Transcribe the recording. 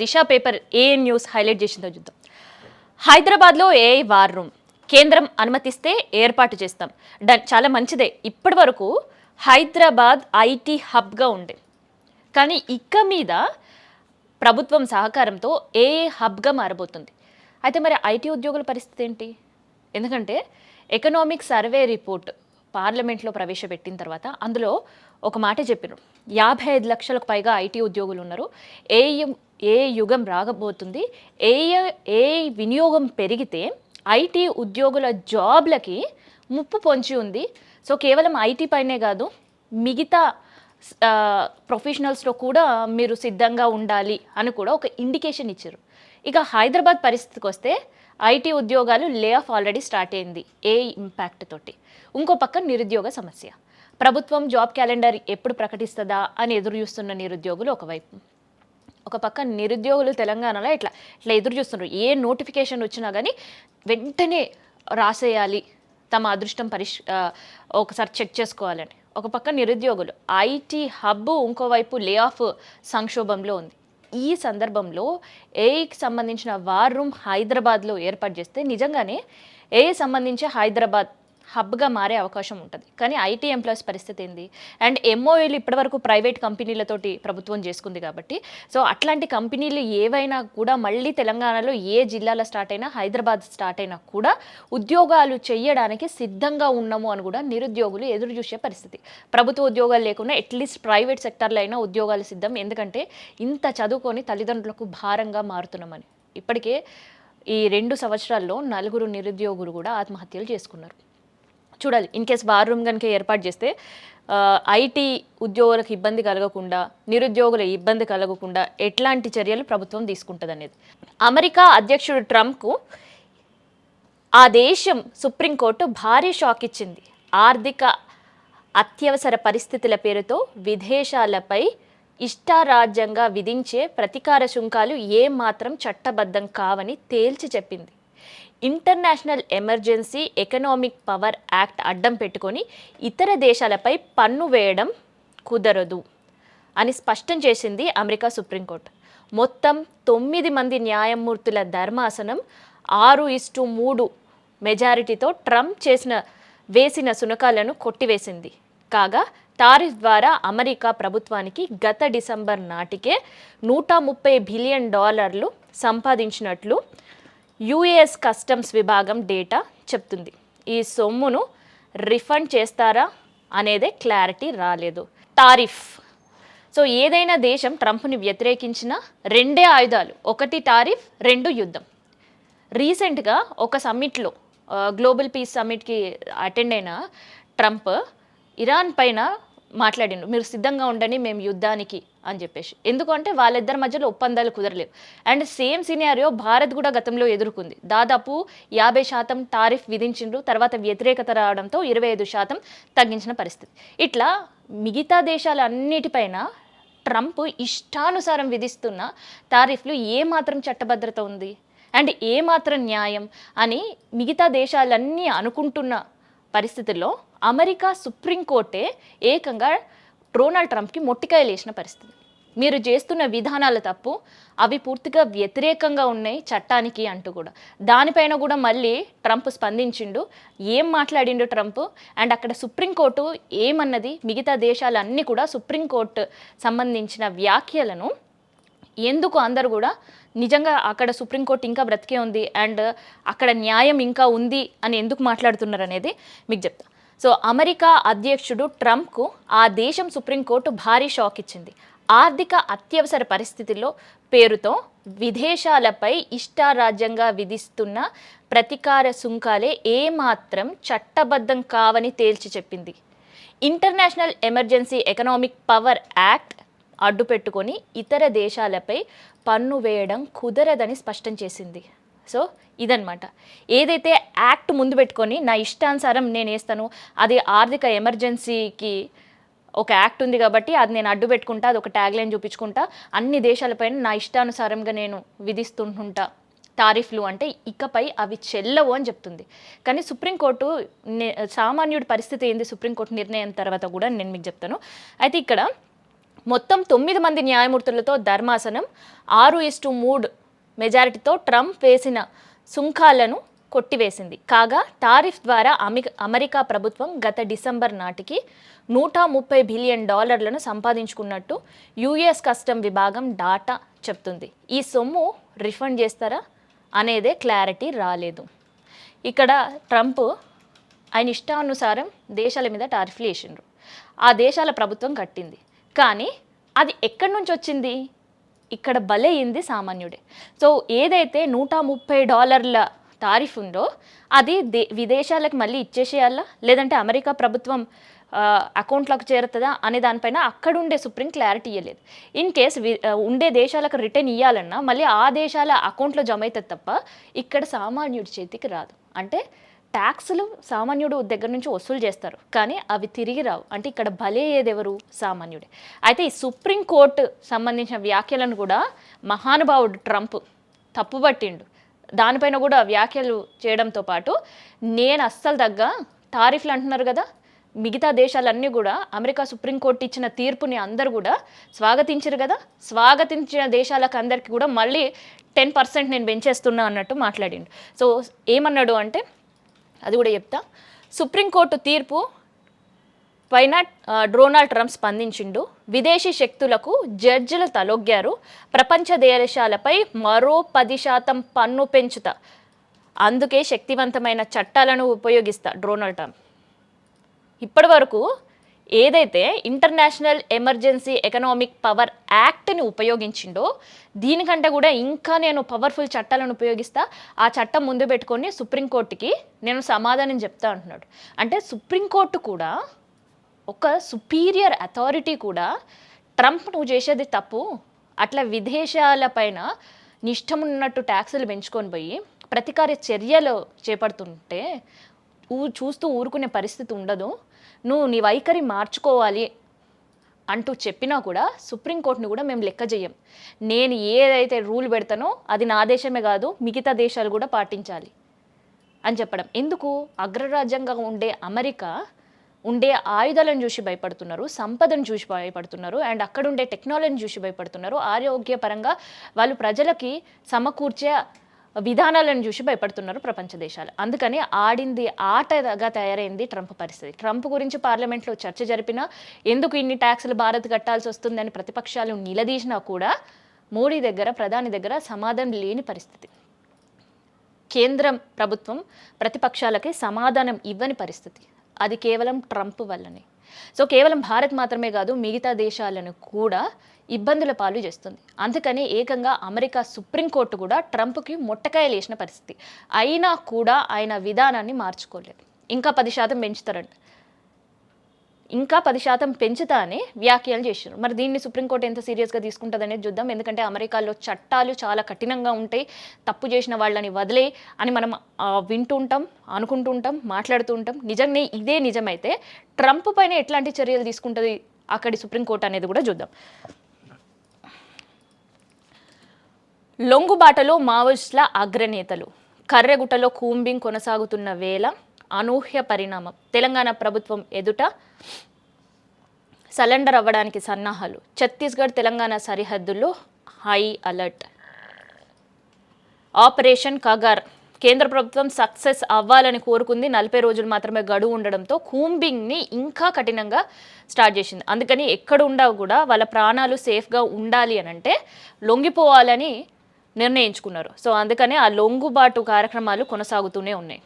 దిశ paper ఏ news highlight చేసిందో చూద్దాం. హైదరాబాద్లో ఏఐ వార్ రూమ్ కేంద్రం అనుమతిస్తే ఏర్పాటు చేస్తాం. చాలా మంచిదే. ఇప్పటి వరకు హైదరాబాద్ ఐటీ హబ్గా ఉండే, కానీ ఇక మీద ప్రభుత్వం సహకారంతో ఏఐ హబ్గా మారబోతుంది. అయితే మరి ఐటీ ఉద్యోగుల పరిస్థితి ఏంటి? ఎందుకంటే ఎకనామిక్ సర్వే రిపోర్ట్ పార్లమెంట్లో ప్రవేశపెట్టిన తర్వాత అందులో ఒక మాట చెప్పారు. 55 లక్షలకు పైగా ఐటీ ఉద్యోగులు ఉన్నారు. ఏ యుగం రాగబోతుంది. ఏ వినియోగం పెరిగితే ఐటీ ఉద్యోగుల జాబ్లకి ముప్పు పొంచి ఉంది. సో కేవలం ఐటీ పైనే కాదు, మిగతా ప్రొఫెషనల్స్లో కూడా మీరు సిద్ధంగా ఉండాలి అని కూడా ఒక ఇండికేషన్ ఇచ్చారు. ఇక హైదరాబాద్ పరిస్థితికి వస్తే ఐటీ ఉద్యోగాలు లే ఆఫ్ ఆల్రెడీ స్టార్ట్ అయింది ఏ ఇంపాక్ట్ తోటి. ఇంకో పక్క నిరుద్యోగ సమస్య. ప్రభుత్వం జాబ్ క్యాలెండర్ ఎప్పుడు ప్రకటిస్తుందా అని ఎదురు చూస్తున్న నిరుద్యోగులు ఒకవైపు, ఒక పక్క నిరుద్యోగులు తెలంగాణలో ఇట్లా ఎదురు చూస్తున్నారు. ఏ నోటిఫికేషన్ వచ్చినా కానీ వెంటనే రాసేయాలి, తమ అదృష్టం ఒకసారి చెక్ చేసుకోవాలని. ఒక పక్క నిరుద్యోగులు, ఐటీ హబ్ ఇంకోవైపు లే ఆఫ్ సంక్షోభంలో ఉంది. ఈ సందర్భంలో ఏఐకి సంబంధించిన వార్ రూమ్ హైదరాబాద్లో ఏర్పాటు చేస్తే నిజంగానే ఏఐ సంబంధించి హైదరాబాద్ హబ్గా మారే అవకాశం ఉంటుంది. కానీ ఐటీ ఎంప్లాయీస్ పరిస్థితి ఏంది? అండ్ ఎంఓఏలు ఇప్పటివరకు ప్రైవేట్ కంపెనీలతోటి ప్రభుత్వం చేసుకుంది కాబట్టి, సో అట్లాంటి కంపెనీలు ఏవైనా కూడా మళ్ళీ తెలంగాణలో ఏ జిల్లాలో స్టార్ట్ అయినా, హైదరాబాద్ స్టార్ట్ అయినా కూడా ఉద్యోగాలు చేయడానికి సిద్ధంగా ఉన్నాము అని కూడా నిరుద్యోగులు ఎదురు చూసే పరిస్థితి. ప్రభుత్వ ఉద్యోగాలు లేకుండా అట్లీస్ట్ ప్రైవేట్ సెక్టార్లో అయినా ఉద్యోగాలు సిద్ధం. ఎందుకంటే ఇంత చదువుకొని తల్లిదండ్రులకు భారంగా మారుతున్నామని. ఇప్పటికే ఈ 2 సంవత్సరాల్లో 4 నిరుద్యోగులు కూడా ఆత్మహత్యలు చేసుకున్నారు. చూడాలి, ఇన్ కేస్ వార్ రూమ్ కనుక ఏర్పాటు చేస్తే ఐటీ ఉద్యోగులకు ఇబ్బంది కలగకుండా, నిరుద్యోగుల ఇబ్బంది కలగకుండా ఎట్లాంటి చర్యలు ప్రభుత్వం తీసుకుంటుంది అనేది. అమెరికా అధ్యక్షుడు ట్రంప్కు ఆ దేశం సుప్రీంకోర్టు భారీ షాక్ ఇచ్చింది. ఆర్థిక అత్యవసర పరిస్థితుల పేరుతో విదేశాలపై ఇష్టారాజ్యంగా విధించే ప్రతీకార సుంకాలు ఏమాత్రం చట్టబద్ధం కావని తేల్చి చెప్పింది. International emergency economic power act అడ్డం పెట్టుకొని ఇతర దేశాలపై పన్ను వేయడం కుదరదు అని స్పష్టం చేసింది అమెరికా సుప్రీంకోర్టు. మొత్తం 9 మంది న్యాయమూర్తుల ధర్మాసనం 6:3 మెజారిటీతో ట్రంప్ వేసిన సునకాలను కొట్టివేసింది. కాగా టారిఫ్ ద్వారా అమెరికా ప్రభుత్వానికి గత డిసెంబర్ నాటికే $130 బిలియన్ సంపాదించినట్లు యుఎస్ కస్టమ్స్ విభాగం డేటా చెప్తుంది. ఈ సొమ్మును రిఫండ్ చేస్తారా అనేదే క్లారిటీ రాలేదు. టారిఫ్, సో ఏదైనా దేశం ట్రంప్ని వ్యతిరేకించిన 2 ఆయుధాలు, 1 టారిఫ్, 2 యుద్ధం. రీసెంట్గా ఒక సమ్మిట్లో, గ్లోబల్ పీస్ సమ్మిట్కి అటెండ్ అయిన ట్రంప్ ఇరాన్ పైన మాట్లాడిండు, మీరు సిద్ధంగా ఉండండి మేము యుద్ధానికి అని చెప్పేసి. ఎందుకంటే వాళ్ళిద్దరి మధ్యలో ఒప్పందాలు కుదరలేవు. అండ్ సేమ్ సినారియో భారత్ కూడా గతంలో ఎదుర్కొంది. దాదాపు 50% టారిఫ్ విధించిండ్రు, తర్వాత వ్యతిరేకత రావడంతో 25% తగ్గించిన పరిస్థితి. ఇట్లా మిగతా దేశాలన్నిటిపైన ట్రంప్ ఇష్టానుసారం విధిస్తున్న టారిఫ్లు ఏమాత్రం చట్టభద్రత ఉంది అండ్ ఏమాత్రం న్యాయం అని మిగతా దేశాలన్నీ అనుకుంటున్న పరిస్థితుల్లో అమెరికా సుప్రీంకోర్టే ఏకంగా డొనాల్డ్ ట్రంప్కి మొట్టికాయలు వేసిన పరిస్థితి. మీరు చేస్తున్న విధానాలు తప్పు, అవి పూర్తిగా వ్యతిరేకంగా ఉన్నాయి చట్టానికి అంటూ కూడా. దానిపైన కూడా మళ్ళీ ట్రంప్ స్పందించిండు. ఏం మాట్లాడిండు ట్రంప్? అండ్ అక్కడ సుప్రీంకోర్టు ఏమన్నది? మిగతా దేశాలన్నీ కూడా సుప్రీంకోర్టు సంబంధించిన వ్యాఖ్యలను ఎందుకు అందరూ కూడా నిజంగా అక్కడ సుప్రీంకోర్టు ఇంకా బ్రతికే ఉంది అండ్ అక్కడ న్యాయం ఇంకా ఉంది అని ఎందుకు మాట్లాడుతున్నారు అనేది మీకు చెప్తా. సో అమెరికా అధ్యక్షుడు ట్రంప్కు ఆ దేశం సుప్రీంకోర్టు భారీ షాక్ ఇచ్చింది. ఆర్థిక అత్యవసర పరిస్థితుల్లో పేరుతో విదేశాలపై ఇష్టారాజ్యంగా విధిస్తున్న ప్రతీకార సుంకాలే ఏమాత్రం చట్టబద్ధం కావని తేల్చి చెప్పింది. International emergency economic power act అడ్డుపెట్టుకొని ఇతర దేశాలపై పన్ను వేయడం కుదరదని స్పష్టం చేసింది. సో ఇదన్నమాట. ఏదైతే యాక్ట్ ముందు పెట్టుకొని నా ఇష్టానుసారం నేను వేస్తాను, అది ఆర్థిక ఎమర్జెన్సీకి ఒక యాక్ట్ ఉంది కాబట్టి అది నేను అడ్డు పెట్టుకుంటా, అది ఒక ట్యాగ్ లైన్ చూపించుకుంటా, అన్ని దేశాలపైన నా ఇష్టానుసారంగా నేను విధిస్తుంటా టారిఫ్లు అంటే ఇకపై అవి చెల్లవు అని చెప్తుంది. కానీ సుప్రీంకోర్టు సామాన్యుడి పరిస్థితి ఏంది సుప్రీంకోర్టు నిర్ణయం తర్వాత కూడా నేను మీకు చెప్తాను. అయితే ఇక్కడ మొత్తం 9 మంది న్యాయమూర్తులతో ధర్మాసనం 6:3 మెజారిటీతో ట్రంప్ వేసిన సుంకాలను కొట్టివేసింది. కాగా టారిఫ్ ద్వారా అమెరికా ప్రభుత్వం గత డిసెంబర్ నాటికి $130 బిలియన్ సంపాదించుకున్నట్టు యుఎస్ కస్టమ్ విభాగం డాటా చెప్తుంది. ఈ సొమ్ము రిఫండ్ చేస్తారా అనేదే క్లారిటీ రాలేదు. ఇక్కడ ట్రంప్ ఆయన ఇష్టానుసారం దేశాల మీద టారిఫ్లు వేసిండ్రు. ఆ దేశాల ప్రభుత్వం కట్టింది. కానీ అది ఎక్కడి నుంచి వచ్చింది? ఇక్కడ బలైంది సామాన్యుడే. సో ఏదైతే $130 టారిఫ్ ఉందో అది విదేశాలకు మళ్ళీ ఇచ్చేసేయాలా, లేదంటే అమెరికా ప్రభుత్వం అకౌంట్లోకి చేరుతుందా అనే దానిపైన అక్కడ ఉండే సుప్రీం క్లారిటీ ఇవ్వలేదు. ఇన్ కేస్ ఉండే దేశాలకు రిటర్న్ ఇవ్వాలన్నా మళ్ళీ ఆ దేశాల అకౌంట్లో జమ అవుతుంది తప్ప ఇక్కడ సామాన్యుడి చేతికి రాదు. అంటే ట్యాక్సులు సామాన్యుడు దగ్గర నుంచి వసూలు చేస్తారు, కానీ అవి తిరిగి రావు. అంటే ఇక్కడ బలయ్యేది ఎవరు? సామాన్యుడే. అయితే ఈ సుప్రీంకోర్టు సంబంధించిన వ్యాఖ్యలను కూడా మహానుభావుడు ట్రంప్ తప్పుపట్టిండు. దానిపైన కూడా వ్యాఖ్యలు చేయడంతో పాటు నేను అస్సలు టారిఫ్లు అంటున్నారు కదా, మిగతా దేశాలన్నీ కూడా అమెరికా సుప్రీంకోర్టు ఇచ్చిన తీర్పుని అందరు కూడా స్వాగతించారు కదా, స్వాగతించిన దేశాలకు అందరికీ కూడా మళ్ళీ 10% నేను పెంచేస్తున్నా అన్నట్టు మాట్లాడిండు. సో ఏమన్నాడు అంటే అది కూడా చెప్తా. సుప్రీంకోర్టు తీర్పు పైన డొనాల్డ్ ట్రంప్ స్పందించిండు. విదేశీ శక్తులకు జడ్జిలు తలొగ్గారు. ప్రపంచ దేశాలపై మరో 10% పన్ను పెంచుతా, అందుకే శక్తివంతమైన చట్టాలను ఉపయోగిస్తా డొనాల్డ్ ట్రంప్. ఇప్పటి వరకు ఏదైతే ఇంటర్నేషనల్ ఎమర్జెన్సీ ఎకనామిక్ పవర్ యాక్ట్ని ఉపయోగించిండో దీనికంటే కూడా ఇంకా నేను పవర్ఫుల్ చట్టాలను ఉపయోగిస్తా, ఆ చట్టం ముందు పెట్టుకొని సుప్రీంకోర్టుకి నేను సమాధానం చెప్తా అంటున్నాడు. అంటే సుప్రీంకోర్టు కూడా ఒక సుపీరియర్ అథారిటీ కూడా ట్రంప్ నువ్వు చేసేది తప్పు, అట్లా విదేశాలపైన నిష్టమున్నట్టు ట్యాక్సులు పెంచుకొని పోయి ప్రతీకార చర్యలు చేపడుతుంటే చూస్తూ ఊరుకునే పరిస్థితి ఉండదు, నువ్వు నీ వైఖరి మార్చుకోవాలి అంటూ చెప్పినా కూడా సుప్రీంకోర్టుని కూడా మేము లెక్క చేయం. నేను ఏదైతే రూల్ పెడతానో అది నా దేశమే కాదు మిగతా దేశాలు కూడా పాటించాలి అని చెప్పడం. ఎందుకు? అగ్రరాజ్యంగా ఉండే అమెరికా ఉండే ఆయుధాలను చూసి భయపడుతున్నారు, సంపదను చూసి భయపడుతున్నారు, అండ్ అక్కడ ఉండే టెక్నాలజీని చూసి భయపడుతున్నారు, ఆరోగ్యపరంగా వాళ్ళు ప్రజలకి సమకూర్చే విధానాలను చూసి భయపడుతున్నారు ప్రపంచ దేశాలు. అందుకని ఆడింది ఆటగా తయారైంది ట్రంప్ పరిస్థితి. ట్రంప్ గురించి పార్లమెంట్లో చర్చ జరిపినా, ఎందుకు ఇన్ని ట్యాక్సులు భారత్ కట్టాల్సి వస్తుందని ప్రతిపక్షాలు నిలదీసినా కూడా మోడీ దగ్గర, ప్రధాని దగ్గర సమాధానం లేని పరిస్థితి. కేంద్రం ప్రభుత్వం ప్రతిపక్షాలకి సమాధానం ఇవ్వని పరిస్థితి. అది కేవలం ట్రంప్ వల్లనే. సో కేవలం భారత్ మాత్రమే కాదు మిగతా దేశాలను కూడా ఇబ్బందుల పాలు చేస్తుంది. అందుకని ఏకంగా అమెరికా సుప్రీంకోర్టు కూడా ట్రంప్కి మొట్టకాయలు వేసిన పరిస్థితి. అయినా కూడా ఆయన విధానాన్ని మార్చుకోలేదు. ఇంకా 10% పెంచుతారంట, ఇంకా 10% పెంచుతా అని వ్యాఖ్యలు చేశారు. మరి దీన్ని సుప్రీంకోర్టు ఎంత సీరియస్గా తీసుకుంటుంది అనేది చూద్దాం. ఎందుకంటే అమెరికాలో చట్టాలు చాలా కఠినంగా ఉంటాయి. తప్పు చేసిన వాళ్ళని వదిలే అని మనం వింటూ ఉంటాం, అనుకుంటూ ఉంటాం, మాట్లాడుతూ ఉంటాం. నిజంగానే ఇదే నిజమైతే ట్రంప్ పైన ఎట్లాంటి చర్యలు తీసుకుంటుంది అక్కడి సుప్రీంకోర్టు అనేది కూడా చూద్దాం. లొంగుబాటలో మావోయిస్టుల అగ్రనేతలు, కర్రెగుట్టలో కూంబింగ్ కొనసాగుతున్న వేళ అనూహ్య పరిణామం. తెలంగాణ ప్రభుత్వం ఎదుట సరెండర్ అవ్వడానికి సన్నాహాలు. ఛత్తీస్గఢ్ తెలంగాణ సరిహద్దుల్లో హై అలర్ట్. ఆపరేషన్ కగార్. కేంద్ర ప్రభుత్వం సక్సెస్ అవ్వాలని కోరుకుంది. 40 రోజులు మాత్రమే గడువు ఉండడంతో కూంబింగ్ని ఇంకా కఠినంగా స్టార్ట్ చేసింది. అందుకని ఎక్కడ ఉండవు కూడా వాళ్ళ ప్రాణాలు సేఫ్గా ఉండాలి అని అంటే లొంగిపోవాలని నిర్ణయించుకున్నారు. సో అందుకనే ఆ లొంగుబాటు కార్యక్రమాలు కొనసాగుతూనే ఉన్నాయి.